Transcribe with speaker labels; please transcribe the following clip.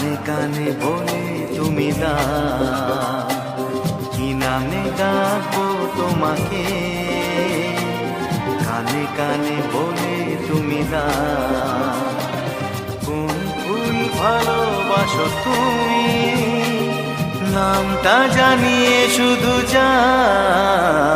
Speaker 1: কানে কানে বলে তুমি কি নামে ডাকবো তোমাকে, কানে কানে বলে তুমি কোন ফুল ভালোবাসো তুমি, নামটা জানিয়ে শুধু যাও